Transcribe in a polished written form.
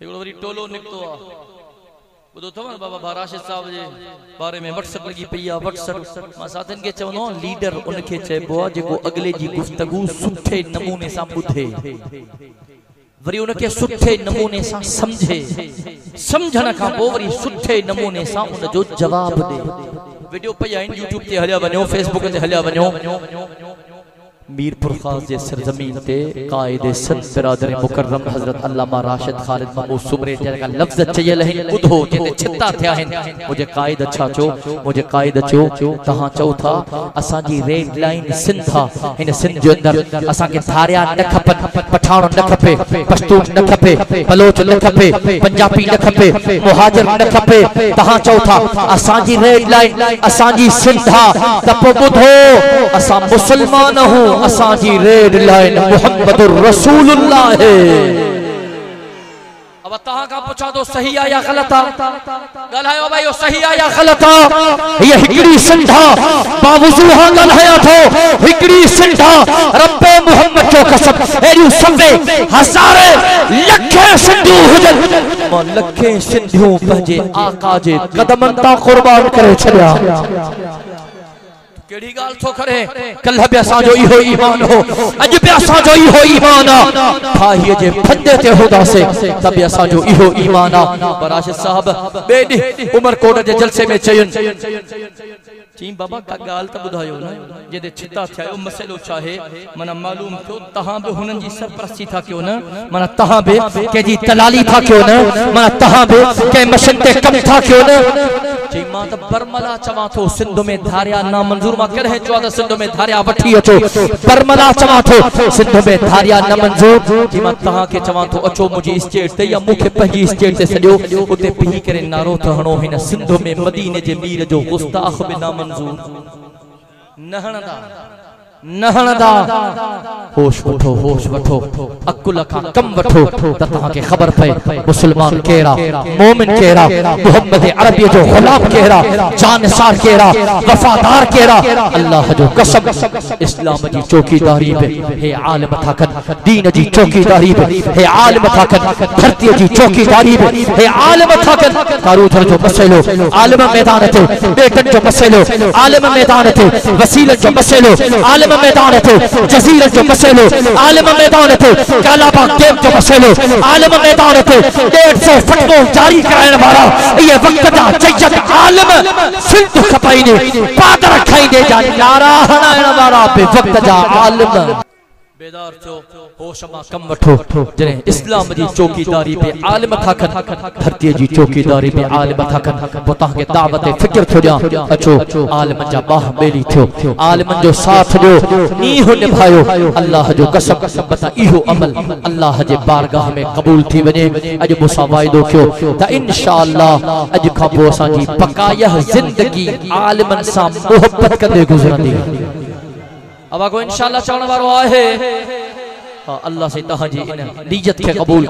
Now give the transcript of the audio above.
हिकिड़ो वरी टोलो निकतो आ बुधो अथव न बाबा राशिद साहब जे बारे में व्हाट्सएप लगी पई आ व्हाट्सएप मां साथियुनि खे चवंदो आहियां लीडर उनखे चइबो आहे जेको अगले जी गुफ्तगू सुठे नमूने सां ॿुधे वरी उनखे सुठे नमूने सां समझे समझण खां पोइ वरी सुठे नमूने सां उनजो जवाब ॾे। वीडियो पई आहिनि यूट्यूब ते हलिया वञो फेसबुक ते हलिया वञो। मीरपुर खास जे सरजमीन ते कायदे संत बिरादर मुकर्रम हजरत अल्लामा राशिद खालिद महमूद सुमरे जेका लफ्ज़ चयल है ॿुधो जेते छिता थिया आहिनि। मुझे कायद अच्छा चो मुझे कायद चो तहां चओ था असां जी रेड लाइन सिंध आ हिन सिंध जो अंदर असां के धारिया न खपन पठान न खपे पश्तून न खपे बलोच न खपे पंजाबी न खपे मुहाजिर न खपे। तहां चओ था असां जी रेड लाइन असां जी सिंध आ त पोइ ॿुधो असां मुसलमान हूं असां जी रेड लाइन मुहम्मदुर रसूलुल्लाह है। अब तहां का पूछा तो सही आ या गलत आ गलहायो भाई यो सही आ या गलत आ ये हिकड़ी सिंधा बावजू हा गलहाया थो हिकड़ी सिंधा रब्बे मोहम्मद जो कसम एरियो सबे हजारे लखे सिंधू हुजन लखे सिंधू पंजे आका जे कदमन ता कुर्बान करे छड़िया। केड़ी गाल थो करे कल बि असां जो इहो ईमान हो अज बि असां जो इहो ईमान आ फाही जे फंदे ते होदासे तब बि असां जो इहो ईमान आ। राशिद साहब बेडी उमरकोट जे जलसे में चयन चई बाबा का गाल त बुधायो न जेदे छिता थियो मसलो चाहे मना मालूम थियो तहां बि हुनन जी सरपरस्ती था कयो न मना तहां बि के जी तलाली था कयो न मना तहां बि के मशन ते कम था कयो न। चई मां त बरमला चवा थो सिंध में धारिया ना मंजूर मां करे चवा त सिंध में धारिया वठी अचो बरमला चवा थो सिंध में धारिया न मंजूर जी मां तहां के चवा थो अचो मुजी स्टेट ते या मुखे पंजी स्टेट ते सजो उते पी करे नारो त हणो हिन सिंध में मदीने जे मीर जो गुस्ताख बि ना मंजूर नहणदा होश वठो अकुल का कम वठो त तहां के खबर पए मुसलमान केरा मोमिन केरा मोहम्मद अरबी जो गुलाम केरा जानसार केरा वफादार केरा। अल्लाह जो कसम इस्लाम जी चौकीदारी पे हे आलिम थाकन दीन जी चौकीदारी पे हे आलिम थाकन धरती जी चौकीदारी पे हे आलिम थाकन कारूथर जो मसलो आलिम मैदान ते बेटन जो मसलो आलिम मैदान ते वसीलन जो मसलो आलिम मैदान थे जजीर जो मसलो आलिम मैदान थे कालाबाग गेम जो मसलो आलिम मैदान थे 150 फटबॉल जारी कराने वाला ये वक्त दा जयत आलिम सिंध खपाइने पादर खाइने जा नारा हणाइण वाला पे वक्त जा आलिम बेदार थो होश मां कम वठो जने इस्लाम जी चौकीदारी पे आलिम थाकन धरती जी चौकीदारी पे आलिम थाकन पता के दावत फिक्र थो जा अचो आलिम जा बाह बेली थो आलिम जो साथ जो नी हो निभायो। अल्लाह जो कसम बता इहो अमल अल्लाह जे बारगाह में कबूल थी वने अज मुसा वायदो क्यो त इंशाअल्लाह अज का पो असा जी पकाया जिंदगी आलिमन सा मोहब्बत कंदे गुजरंदी। अब को इंशाअल्लाह चवण वारो आहे अल्लाह से तहां जी इन नियत के कबूल